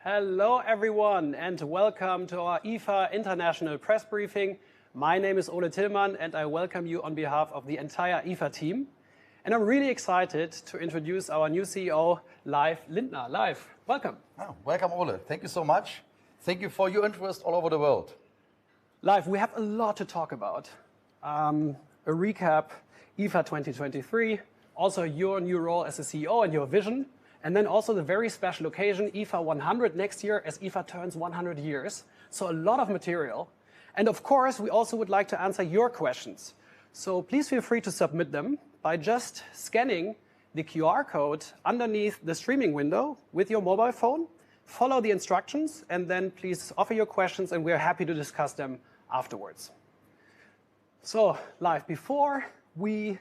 Hello everyone and welcome to our IFA International Press Briefing. My name is Ole Tillmann and I welcome you on behalf of the entire IFA team. And I'm really excited to introduce our new CEO, Leif Lindner. Leif, welcome. Oh, welcome Ole, thank you so much. Thank you for your interest all over the world. Leif, we have a lot to talk about. A recap, IFA 2023, also your new role as a CEO and your vision. And then also the very special occasion, IFA 100 next year, as IFA turns 100 years. So a lot of material. And of course, we also would like to answer your questions. So please feel free to submit them by just scanning the QR code underneath the streaming window with your mobile phone. Follow the instructions and then please offer your questions and we're happy to discuss them afterwards. So, Leif, before we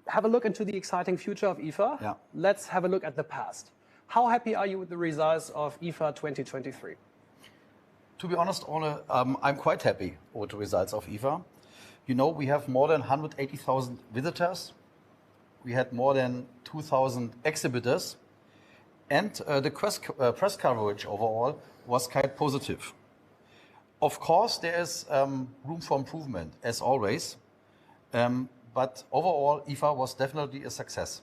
have a look into the exciting future of IFA, let's have a look at the past. How happy are you with the results of IFA 2023? To be honest, Ole, I'm quite happy with the results of IFA. You know, we have more than 180,000 visitors. We had more than 2,000 exhibitors. And the press coverage overall was quite positive. Of course, there is room for improvement, as always. But overall, IFA was definitely a success.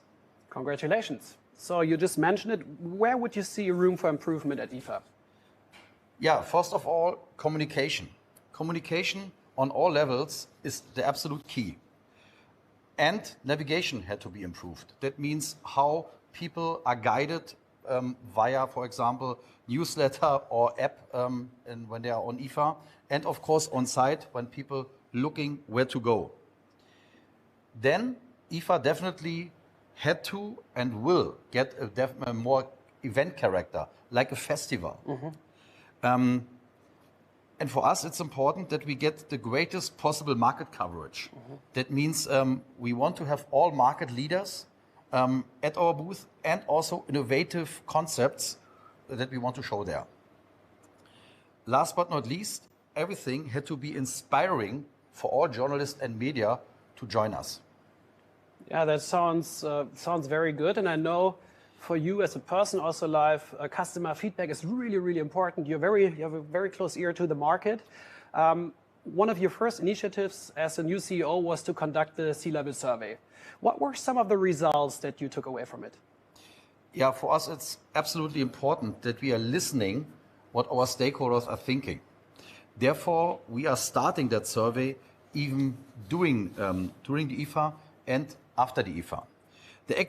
Congratulations. So you just mentioned it. Where would you see room for improvement at IFA? Yeah, first of all, communication. Communication on all levels is the absolute key. And navigation had to be improved. That means how people are guided via, for example, newsletter or app when they are on IFA. And of course, on site when people looking where to go. Then IFA definitely had to and will get a more event character, like a festival. And for us, it's important that we get the greatest possible market coverage. That means we want to have all market leaders at our booth and also innovative concepts that we want to show there. Last but not least, everything had to be inspiring for all journalists and media to join us. Yeah, that sounds very good. And I know for you as a person also, Leif, customer feedback is really, really important. You have a very close ear to the market. One of your first initiatives as a new CEO was to conduct the C-level survey. What were some of the results that you took away from it? Yeah, for us, it's absolutely important that we are listening what our stakeholders are thinking. Therefore, we are starting that survey even during the IFA and after the IFA.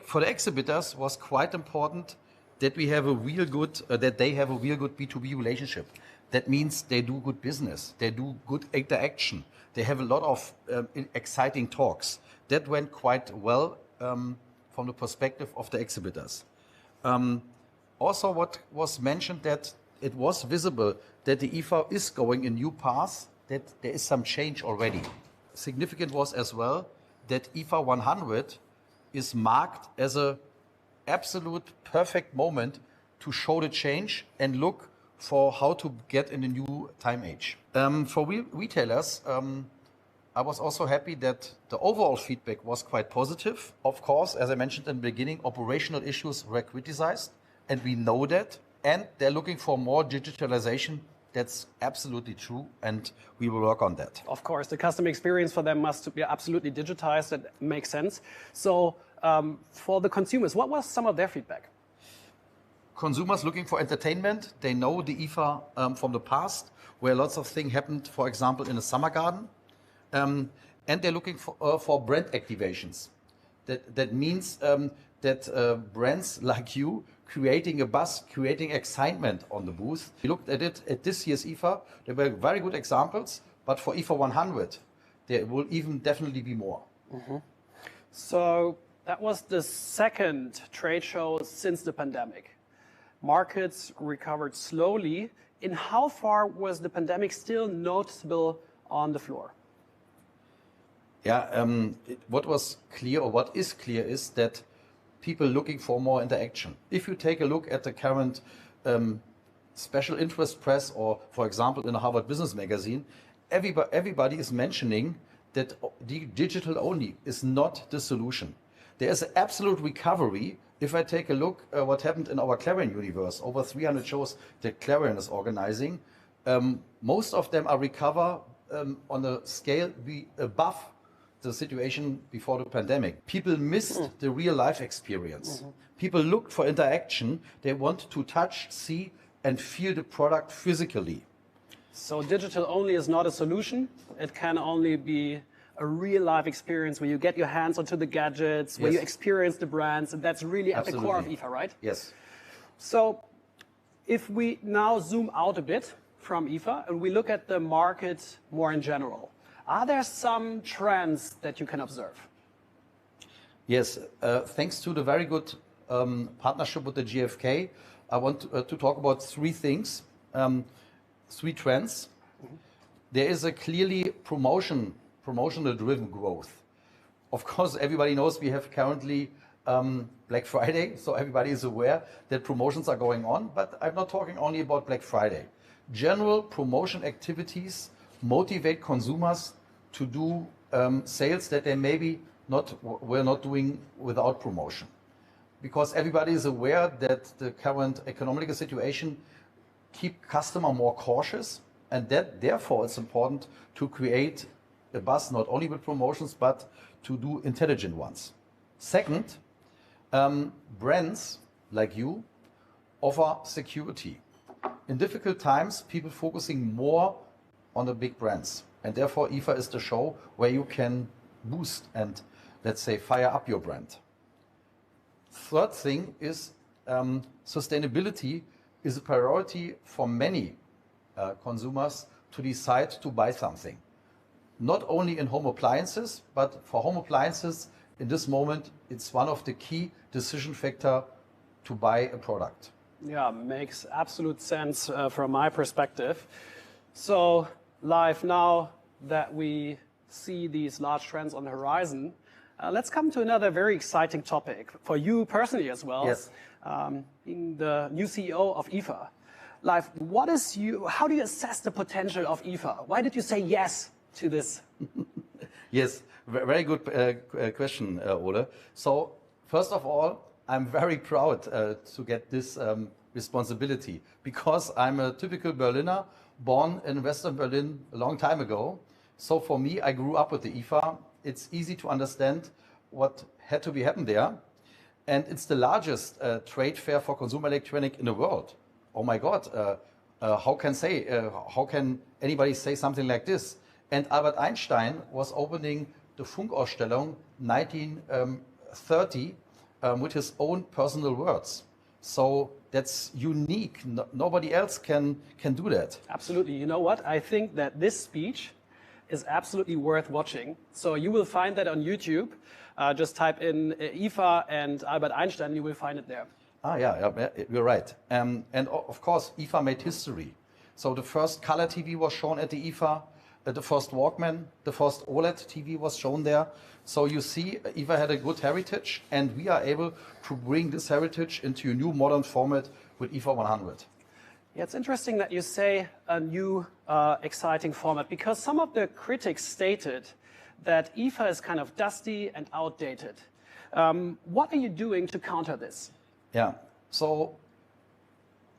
For the exhibitors was quite important that we have a real good, that they have a real good B2B relationship. That means they do good business, they do good interaction, they have a lot of exciting talks. That went quite well from the perspective of the exhibitors. Also, what was mentioned that it was visible that the IFA is going a new path, that there is some change already. Significant was as well that IFA 100 is marked as an absolute perfect moment to show the change and look for how to get in a new time age. For retailers, I was also happy that the overall feedback was quite positive. Of course, as I mentioned in the beginning, operational issues were criticized, and we know that. And they're looking for more digitalization. That's absolutely true, and we will work on that. Of course, the customer experience for them must be absolutely digitized. That makes sense. So for the consumers, what was some of their feedback? Consumers looking for entertainment. They know the IFA from the past, where lots of things happened, for example, in a summer garden. And they're looking for brand activations. That means that brands like you creating a buzz, creating excitement on the booth. We looked at it at this year's IFA. There were very good examples, but for IFA 100, there will even definitely be more. So that was the second trade show since the pandemic. Markets recovered slowly. In how far was the pandemic still noticeable on the floor? Yeah, what was clear, or what is clear, is that people looking for more interaction. If you take a look at the current special interest press, or for example in the Harvard Business Magazine, everybody is mentioning that the digital only is not the solution. There is an absolute recovery If I take a look what happened in our Clarion universe, over 300 shows that Clarion is organizing, most of them are recover on a scale above the situation before the pandemic. People missed the real life experience. People looked for interaction. They want to touch, see, and feel the product physically. So digital only is not a solution. It can only be a real life experience where you get your hands onto the gadgets, where you experience the brands, and that's really at the core of IFA, right? Yes. So if we now zoom out a bit from IFA and we look at the market more in general, are there some trends that you can observe? Yes, thanks to the very good partnership with the GfK, I want to talk about three things, three trends. There is a clearly promotional driven growth. Of course, everybody knows we have currently Black Friday, so everybody is aware that promotions are going on, but I'm not talking only about Black Friday. General promotion activities motivate consumers to do sales that they maybe were not doing without promotion. Because everybody is aware that the current economic situation keep customer more cautious, and that therefore it's important to create a buzz not only with promotions but to do intelligent ones. Second, brands like you offer security. In difficult times, people focusing more on the big brands, and therefore IFA is the show where you can boost and, let's say, fire up your brand. Third thing is sustainability is a priority for many consumers to decide to buy something. Not only in home appliances, but for home appliances, in this moment, it's one of the key decision factor to buy a product. Yeah, makes absolute sense from my perspective. So, Leif, now that we see these large trends on the horizon, let's come to another very exciting topic for you personally as well. Yes. Being the new CEO of IFA. Leif, how do you assess the potential of IFA? Why did you say yes to this? Yes, very good question, Ole. So, first of all, I'm very proud to get this responsibility because I'm a typical Berliner, born in Western Berlin a long time ago. So for me, I grew up with the IFA. It's easy to understand what had to be happened there. And it's the largest trade fair for consumer electronic in the world. Oh my God, how can anybody say something like this? And Albert Einstein was opening the Funkausstellung 1930 with his own personal words. So that's unique. Nobody else can do that. Absolutely. You know what? I think that this speech is absolutely worth watching. So you will find that on YouTube. Just type in IFA and Albert Einstein, you will find it there. Yeah, you're right. And of course, IFA made history. So the first color TV was shown at the IFA, the first Walkman, the first OLED TV was shown there. So you see, IFA had a good heritage, and we are able to bring this heritage into a new modern format with IFA 100. Yeah, it's interesting that you say a new exciting format, because some of the critics stated that IFA is kind of dusty and outdated. What are you doing to counter this? Yeah, so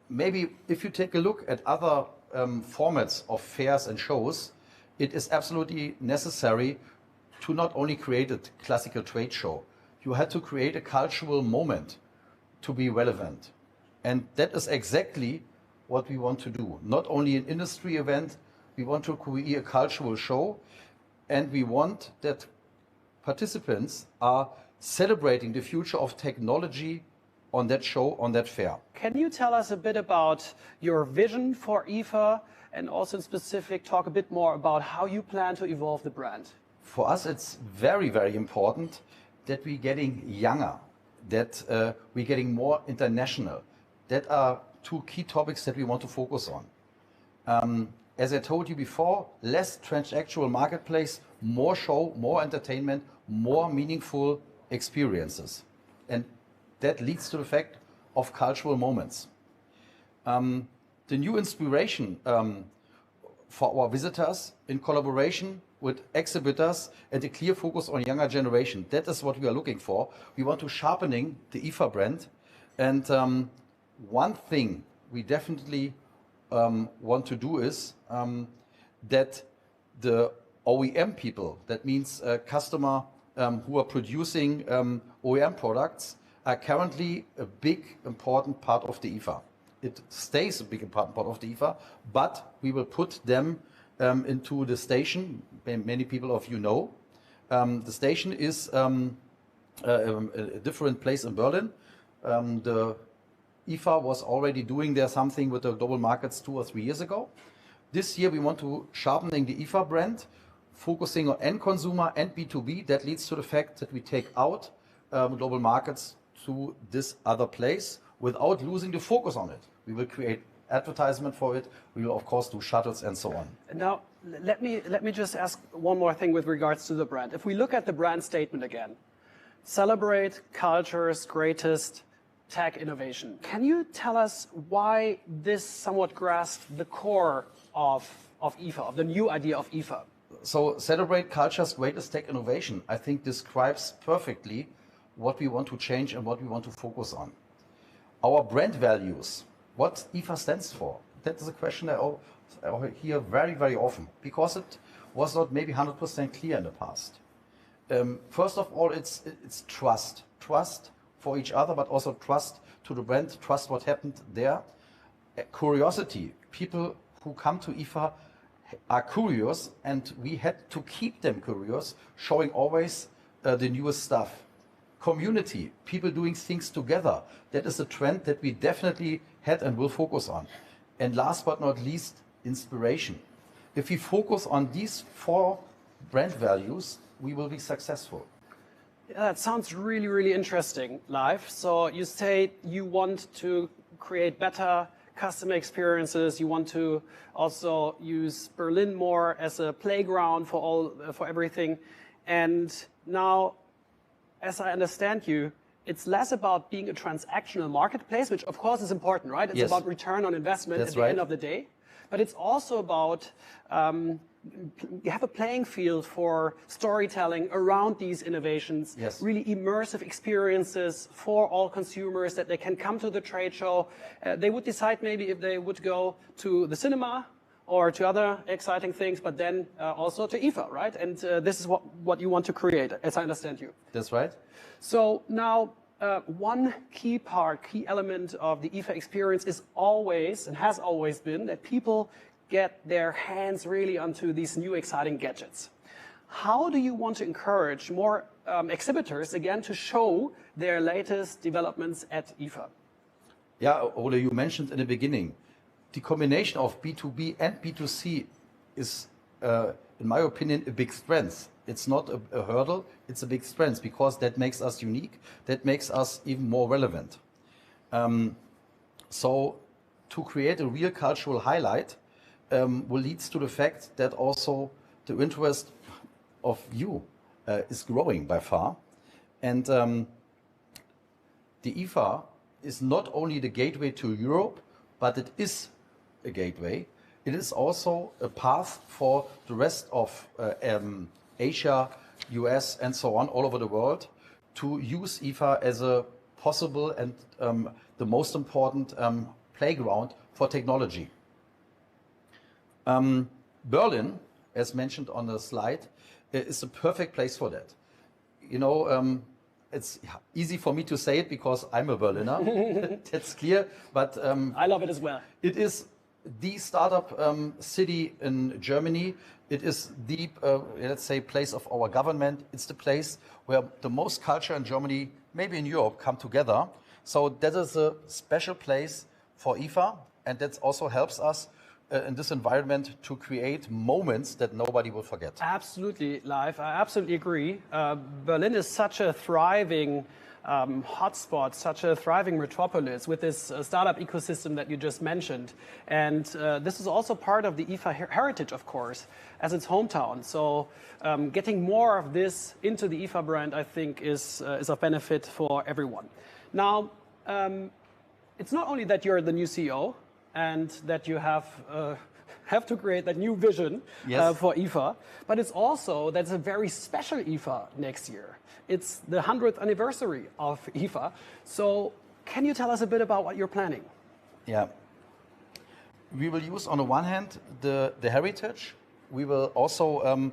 maybe if you take a look at other formats of fairs and shows, it is absolutely necessary to not only create a classical trade show, you had to create a cultural moment to be relevant. And that is exactly what we want to do. Not only an industry event, we want to create a cultural show, and we want that participants are celebrating the future of technology on that show, on that fair. Can you tell us a bit about your vision for IFA, and also in specific talk a bit more about how you plan to evolve the brand? For us, it's very, very important that we're getting younger, that we're getting more international. That are two key topics that we want to focus on. As I told you before, less transactional marketplace, more show, more entertainment, more meaningful experiences. And that leads to the fact of cultural moments. The new inspiration for our visitors in collaboration with exhibitors and a clear focus on younger generation. That is what we are looking for. We want to sharpening the IFA brand. And one thing we definitely want to do is that the OEM people, that means customer who are producing OEM products, are currently a big important part of the IFA. It stays a big important part of the IFA, but we will put them into the station. Many people of you know. The station is a different place in Berlin. The IFA was already doing there something with the global markets 2 or 3 years ago. This year we want to sharpening the IFA brand, focusing on end consumer and B2B. That leads to the fact that we take out global markets to this other place without losing the focus on it. We will create advertisement for it. We will of course do shuttles and so on. Now, let me just ask one more thing with regards to the brand. If we look at the brand statement again, celebrate culture's greatest tech innovation. Can you tell us why this somewhat grasped the core of IFA, of the new idea of IFA? So celebrate culture's greatest tech innovation, I think describes perfectly what we want to change and what we want to focus on. Our brand values, what IFA stands for, that is a question I hear very, very often because it was not maybe 100% clear in the past. First of all, it's trust. Trust for each other, but also trust to the brand, trust what happened there. Curiosity. People who come to IFA are curious, and we had to keep them curious, showing always the newest stuff. Community, people doing things together. That is a trend that we definitely had and will focus on. And last but not least, inspiration. If we focus on these 4 brand values, we will be successful. Yeah, that sounds really, really interesting, Leif. So you say you want to create better customer experiences. You want to also use Berlin more as a playground for everything. And now, as I understand you, it's less about being a transactional marketplace, which of course is important, right? It's about return on investment at the end of the day. But it's also about you have a playing field for storytelling around these innovations, really immersive experiences for all consumers that they can come to the trade show. They would decide maybe if they would go to the cinema or to other exciting things, but then also to IFA, right? And this is what you want to create, as I understand you. That's right. So now, one key element of the IFA experience is always, and has always been, that people get their hands really onto these new exciting gadgets. How do you want to encourage more exhibitors, again, to show their latest developments at IFA? Yeah, Ole, you mentioned in the beginning, the combination of B2B and B2C is, in my opinion, a big strength. It's not a hurdle, it's a big strength because that makes us unique, that makes us even more relevant. So to create a real cultural highlight will lead to the fact that also the interest of you is growing by far. And the IFA is not only the gateway to Europe, but it is a gateway. It is also a path for the rest of Asia, US, and so on, all over the world, to use IFA as a possible and the most important playground for technology. Berlin, as mentioned on the slide, is a perfect place for that. You know, it's easy for me to say it because I'm a Berliner, that's clear, but I love it as well. It is the startup city in Germany. It is the, let's say, place of our government. It's the place where the most culture in Germany, maybe in Europe, come together. So that is a special place for IFA, and that also helps us in this environment to create moments that nobody will forget. Absolutely, Leif. I absolutely agree. Berlin is such a thriving hotspot, such a thriving metropolis with this startup ecosystem that you just mentioned. And this is also part of the IFA heritage, of course, as its hometown. So getting more of this into the IFA brand, I think, is of benefit for everyone. Now, it's not only that you're the new CEO and that you have to create that new vision for IFA. But it's also that's a very special IFA next year. It's the 100th anniversary of IFA. So can you tell us a bit about what you're planning? Yeah. We will use, on the one hand, the heritage. We will also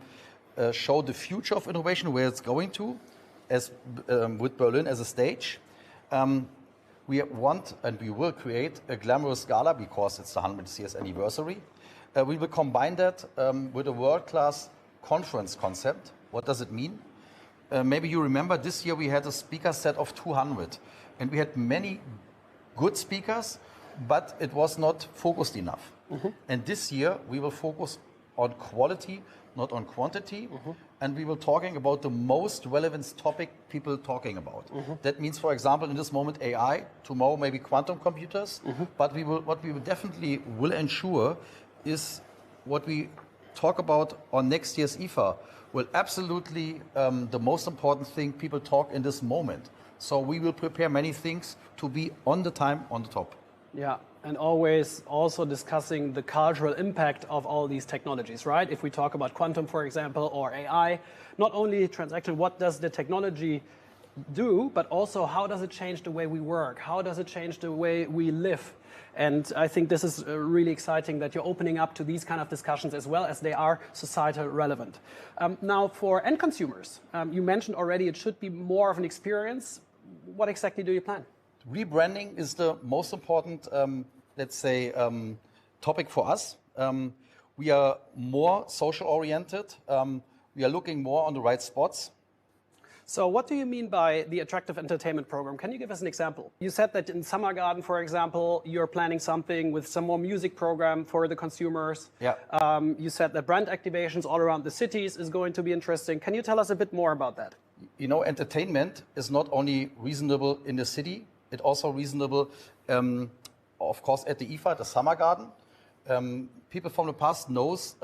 show the future of innovation, where it's going to, as with Berlin as a stage. We want and we will create a glamorous gala because it's the 100th years anniversary. We will combine that with a world-class conference concept. What does it mean? Maybe you remember this year we had a speaker set of 200, and we had many good speakers, but it was not focused enough. And this year we will focus on quality, not on quantity, and we will talking about the most relevant topic people talking about. That means, for example, in this moment AI, tomorrow maybe quantum computers, but what we will definitely will ensure is what we talk about on next year's IFA will absolutely the most important thing people talk in this moment. So we will prepare many things to be on the time, on the top. Yeah, and always also discussing the cultural impact of all these technologies, right? If we talk about quantum, for example, or AI, not only transaction, what does the technology do, but also how does it change the way we work? How does it change the way we live? And I think this is really exciting that you're opening up to these kind of discussions as well as they are societal relevant. Now, for end consumers, you mentioned already it should be more of an experience. What exactly do you plan? Rebranding is the most important, let's say, topic for us. We are more social oriented. We are looking more on the right spots. So what do you mean by the attractive entertainment program? Can you give us an example? You said that in Summer Garden, for example, you're planning something with some more music program for the consumers. Yeah. You said that brand activations all around the cities is going to be interesting. Can you tell us a bit more about that? You know, entertainment is not only reasonable in the city, it's also reasonable, of course, at the IFA, the Summer Garden. People from the past knows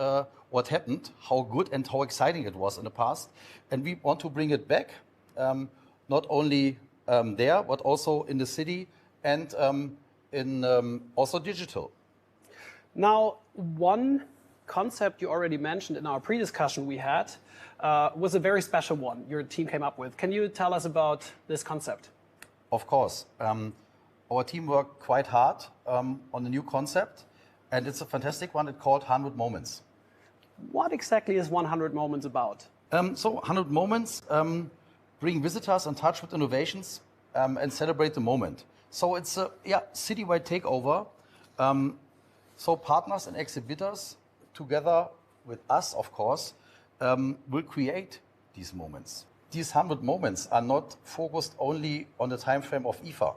what happened, how good and how exciting it was in the past. And we want to bring it back, not only there, but also in the city and in also digital. Now, one concept you already mentioned in our pre-discussion we had was a very special one your team came up with. Can you tell us about this concept? Of course. Our team worked quite hard on the new concept, and it's a fantastic one. It's called 100 Moments. What exactly is 100 Moments about? So 100 Moments bring visitors in touch with innovations and celebrate the moment. So it's a citywide takeover. So partners and exhibitors, together with us, of course, will create these moments. These 100 moments are not focused only on the time frame of IFA.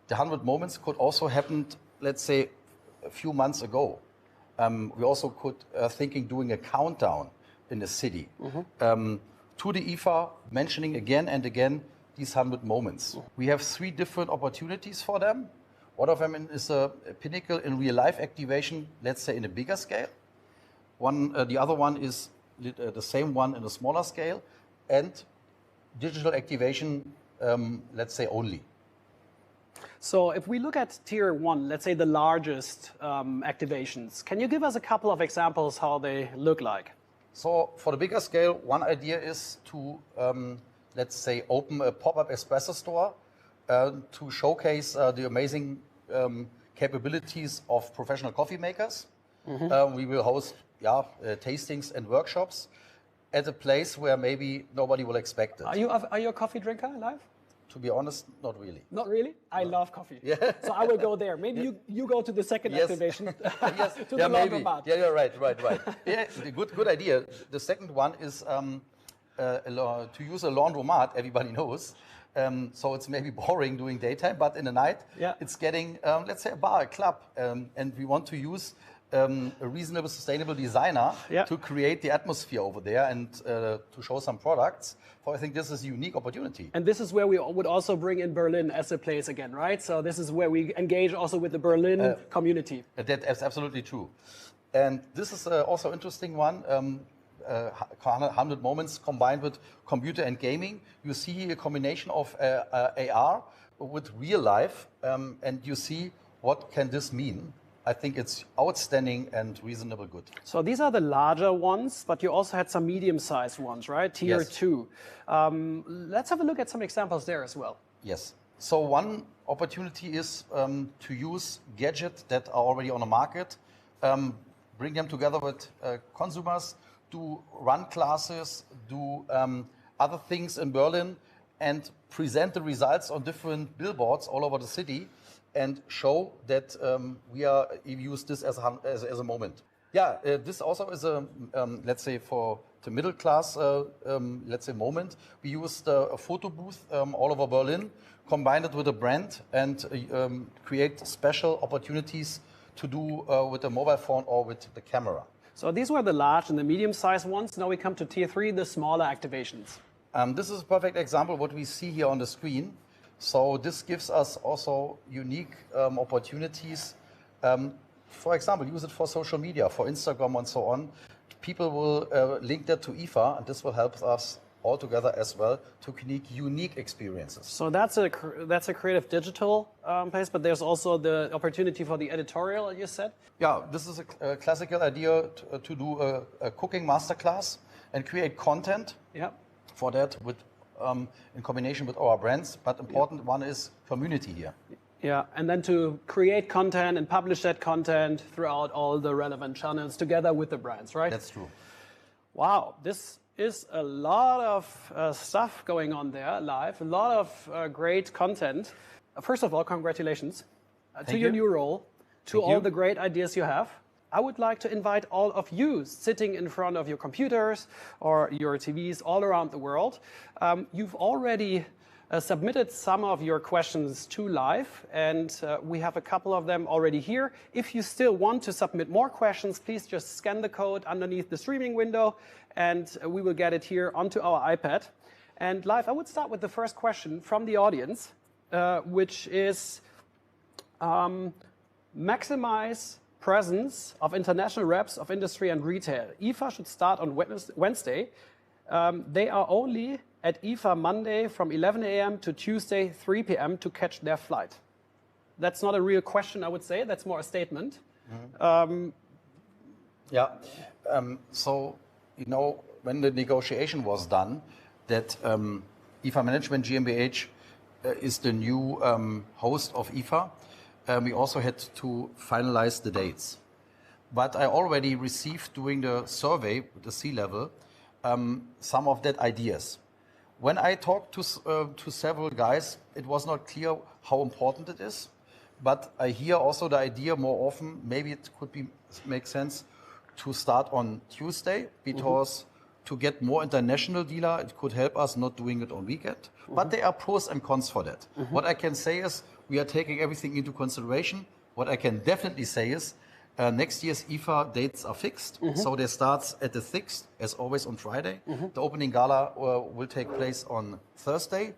The 100 moments could also happen, let's say, a few months ago. We also could thinking doing a countdown in the city to the IFA, mentioning again and again these 100 moments. We have 3 different opportunities for them. One of them is a pinnacle in real life activation, let's say in a bigger scale. The other one is the same one in a smaller scale, and digital activation, let's say only. So if we look at tier 1, let's say the largest activations, can you give us a couple of examples how they look like? So for the bigger scale, one idea is to, let's say, open a pop-up espresso store to showcase the amazing capabilities of professional coffee makers. We will host tastings and workshops at a place where maybe nobody will expect it. Are you a coffee drinker, Leif? To be honest, not really. Not really? I love coffee. Yeah. So I will go there. Maybe you go to the second activation. Yes. To the laundromat. Yeah, you're right. Yeah, good idea. The second one is to use a laundromat, everybody knows. So it's maybe boring during daytime, but in the night, it's getting, let's say, a bar, a club. And we want to use a reasonable, sustainable designer to create the atmosphere over there and to show some products. So I think this is a unique opportunity. And this is where we would also bring in Berlin as a place again, right? So this is where we engage also with the Berlin community. That's absolutely true. And this is also an interesting one. 100 moments combined with computer and gaming. You see a combination of AR with real life, and you see what can this mean. I think it's outstanding and reasonable good. So these are the larger ones, but you also had some medium-sized ones, right? Tier Yes. 2. Let's have a look at some examples there as well. Yes. So one opportunity is to use gadgets that are already on the market, bring them together with consumers, do run classes, do other things in Berlin, and present the results on different billboards all over the city, and show that we use this as a moment. Yeah, this also is a let's say for the middle class let's say moment. We used a photo booth all over Berlin, combined it with a brand, and create special opportunities to do with a mobile phone or with the camera. So these were the large and the medium-sized ones. Now we come to tier 3, the smaller activations. This is a perfect example of what we see here on the screen. So this gives us also unique opportunities. For example, use it for social media, for Instagram and so on. People will link that to IFA, and this will help us all together as well to create unique experiences. So that's a creative digital place, but there's also the opportunity for the editorial, you said? Yeah, this is a classical idea to do a cooking masterclass and create content. Yeah. For that, with in combination with our brands, but important one is community here. Yeah, and then to create content and publish that content throughout all the relevant channels together with the brands, right? That's true. Wow, this is a lot of stuff going on there live, a lot of great content. First of all, congratulations to your new role, to all the great ideas you have. I would like to invite all of you sitting in front of your computers or your TVs all around the world. You've already submitted some of your questions to Leif, and we have a couple of them already here. If you still want to submit more questions, please just scan the code underneath the streaming window, and we will get it here onto our iPad. And Leif, I would start with the first question from the audience, which is maximize presence of international reps of industry and retail. IFA should start on Wednesday. They are only at IFA Monday from 11 a.m. to Tuesday 3 p.m. to catch their flight. That's not a real question, I would say. That's more a statement. So, you know, when the negotiation was done, that IFA Management GmbH is the new host of IFA. We also had to finalize the dates. But I already received during the survey with the C-level some of that ideas. When I talked to several guys, it was not clear how important it is. But I hear also the idea more often, maybe it could make sense to start on Tuesday, because to get more international dealer, it could help us not doing it on weekend. But there are pros and cons for that. What I can say is we are taking everything into consideration. What I can definitely say is next year's IFA dates are fixed. So they start at the 6th, as always, on Friday. The opening gala will take place on Thursday.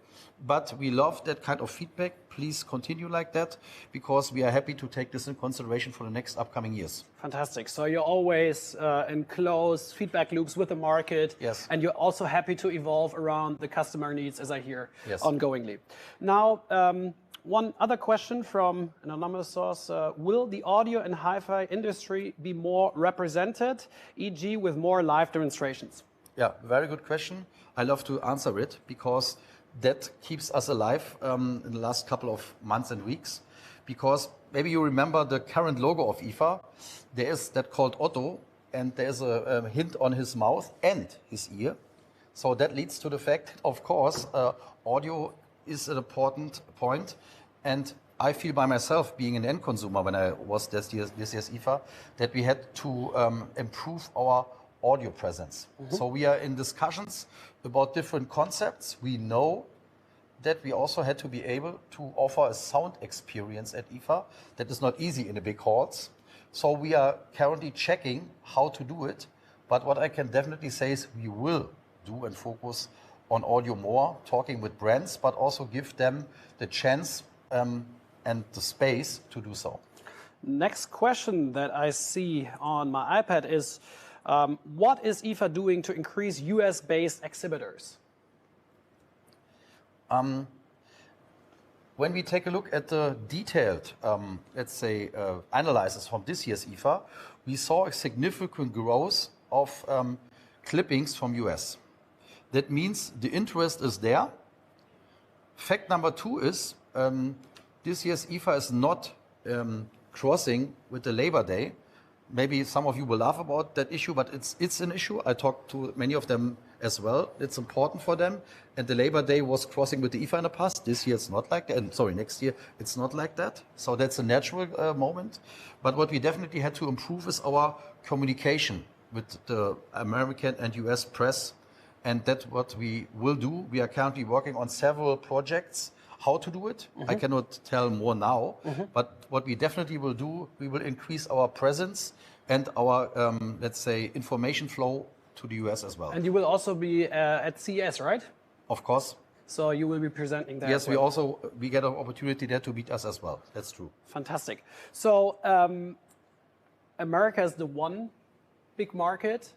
But we love that kind of feedback. Please continue like that, because we are happy to take this in consideration for the next upcoming years. Fantastic. So you're always in close feedback loops with the market. Yes. And you're also happy to evolve around the customer needs, as I hear, ongoingly. Now, one other question from an anonymous source. Will the audio and hi-fi industry be more represented, e.g. with more live demonstrations? Yeah, very good question. I love to answer it, because that keeps us alive in the last couple of months and weeks. Because maybe you remember the current logo of IFA. There is that called Otto, and there's a hint on his mouth and his ear. So that leads to the fact, of course, audio is an important point. And I feel by myself, being an end consumer when I was this year's IFA, that we had to improve our audio presence. So we are in discussions about different concepts. We know that we also had to be able to offer a sound experience at IFA that is not easy in the big halls. So we are currently checking how to do it. But what I can definitely say is we will do and focus on audio more, talking with brands, but also give them the chance and the space to do so. Next question that I see on my iPad is, what is IFA doing to increase US-based exhibitors? when we take a look at the detailed, let's say, analysis from this year's IFA, we saw a significant growth of clippings from US. That means the interest is there. Fact number 2 is this year's IFA is not crossing with the Labor Day. Maybe some of you will laugh about that issue, but it's an issue. I talked to many of them as well. It's important for them. And the Labor Day was crossing with the IFA in the past. This year it's not like that. And sorry, next year it's not like that. So that's a natural moment. But what we definitely had to improve is our communication with the American and US press. And that's what we will do. We are currently working on several projects. How to do it, I cannot tell more now. But what we definitely will do, we will increase our presence and our, let's say, information flow to the US as well. And you will also be at CES, right? Of course. So you will be presenting there. Yes, as well. we get an opportunity there to meet us as well. That's true. Fantastic. So America is the one big market,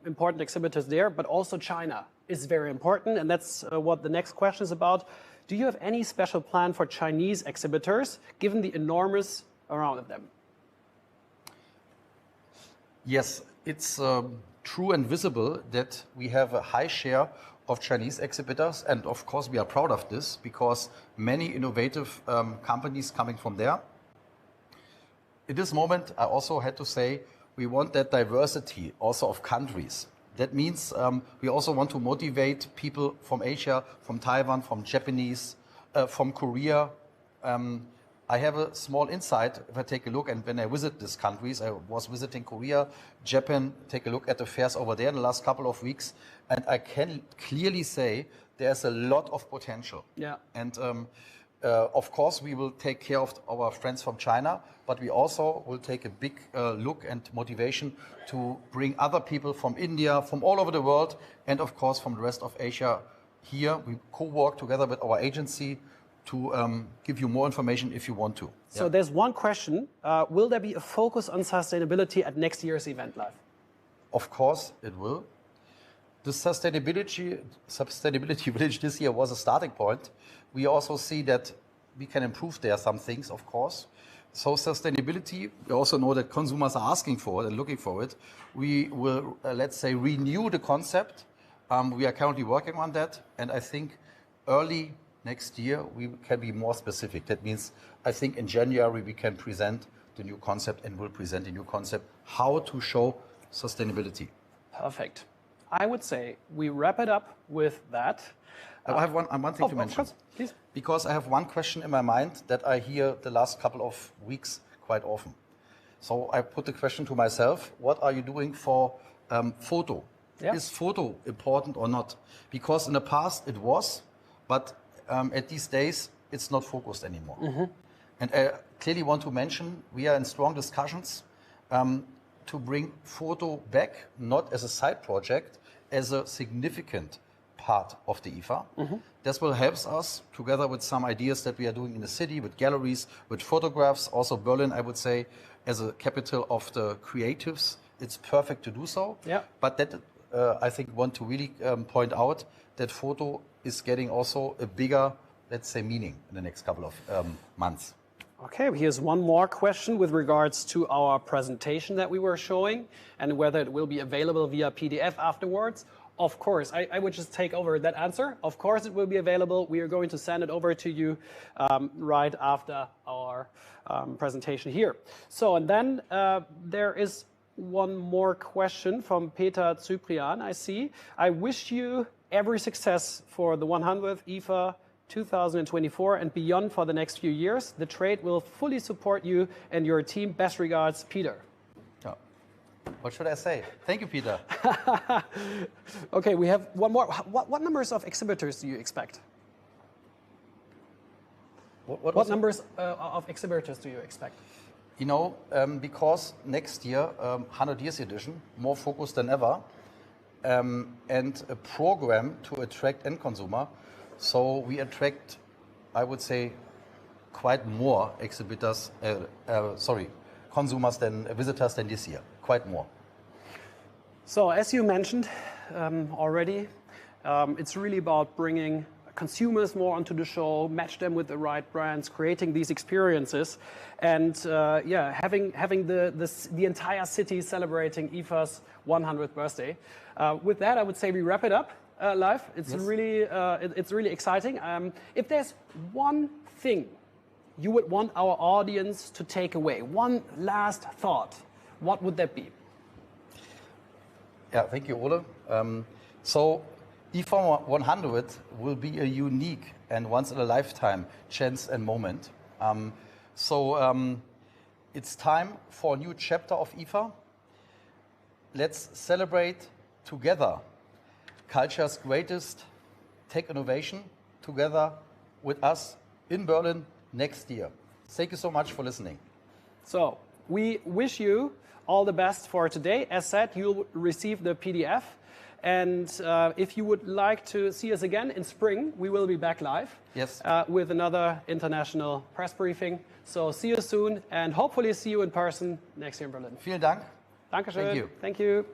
important exhibitors there, but also China is very important, and that's what the next question is about. Do you have any special plan for Chinese exhibitors, given the enormous amount of them? Yes, it's true and visible that we have a high share of Chinese exhibitors, and of course we are proud of this because many innovative companies coming from there. At this moment, I also had to say we want that diversity also of countries. That means we also want to motivate people from Asia, from Taiwan, from Japanese, from Korea. I have a small insight if I take a look, and when I visit these countries, I was visiting Korea, Japan, take a look at the fairs over there in the last couple of weeks, and I can clearly say there's a lot of potential. Yeah. And of course, we will take care of our friends from China, but we also will take a big look and motivation to bring other people from India, from all over the world, and of course from the rest of Asia here. We co-work together with our agency to give you more information if you want to. So there's one question. Will there be a focus on sustainability at next year's event, Leif? Of course it will. The sustainability village this year was a starting point. We also see that we can improve there some things, of course. So sustainability, we also know that consumers are asking for it and looking for it. We will, let's say, renew the concept. We are currently working on that. And I think early next year, we can be more specific. That means, I think in January, we can present the new concept and will present a new concept, how to show sustainability. Perfect. I would say we wrap it up with that. I have one thing to mention. Of course, please. Because I have one question in my mind that I hear the last couple of weeks quite often. So I put the question to myself, what are you doing for photo? Yeah. Is photo important or not? Because in the past it was, but at these days it's not focused anymore. And I clearly want to mention, we are in strong discussions to bring photo back, not as a side project, as a significant part of the IFA. This will help us together with some ideas that we are doing in the city, with galleries, with photographs. Also Berlin, I would say, as a capital of the creatives, it's perfect to do so. Yeah. But that, I think, want to really point out that photo is getting also a bigger, let's say, meaning in the next couple of months. Okay, here's one more question with regards to our presentation that we were showing and whether it will be available via PDF afterwards. Of course, I would just take over that answer. Of course, it will be available. We are going to send it over to you right after our presentation here. So, and then there is one more question from Peter Cyprian, I see. I wish you every success for the 100th IFA 2024 and beyond for the next few years. The trade will fully support you and your team. Best regards, Peter. What should I say? Thank you, Peter. Okay, we have one more. What numbers of exhibitors do you expect? What numbers of exhibitors do you expect? You know, because next year, 100 Years Edition, more focused than ever, and a program to attract end consumer. So we attract, I would say, quite more exhibitors, consumers than visitors than this year. Quite more. So as you mentioned already, it's really about bringing consumers more onto the show, match them with the right brands, creating these experiences, and having the entire city celebrating IFA's 100th birthday. With that, I would say we wrap it up. Leif, it's really exciting. If there's one thing you would want our audience to take away, one last thought, what would that be? Yeah, thank you, Ole. So IFA 100 will be a unique and once-in-a-lifetime chance and moment. It's time for a new chapter of IFA. Let's celebrate together culture's greatest tech innovation together with us in Berlin next year. Thank you so much for listening. So we wish you all the best for today. As said, you'll receive the PDF. And if you would like to see us again in spring, we will be back live with another international press briefing. So see you soon and hopefully see you in person next year in Berlin. Vielen Dank. Dankeschön. Thank you. Thank you.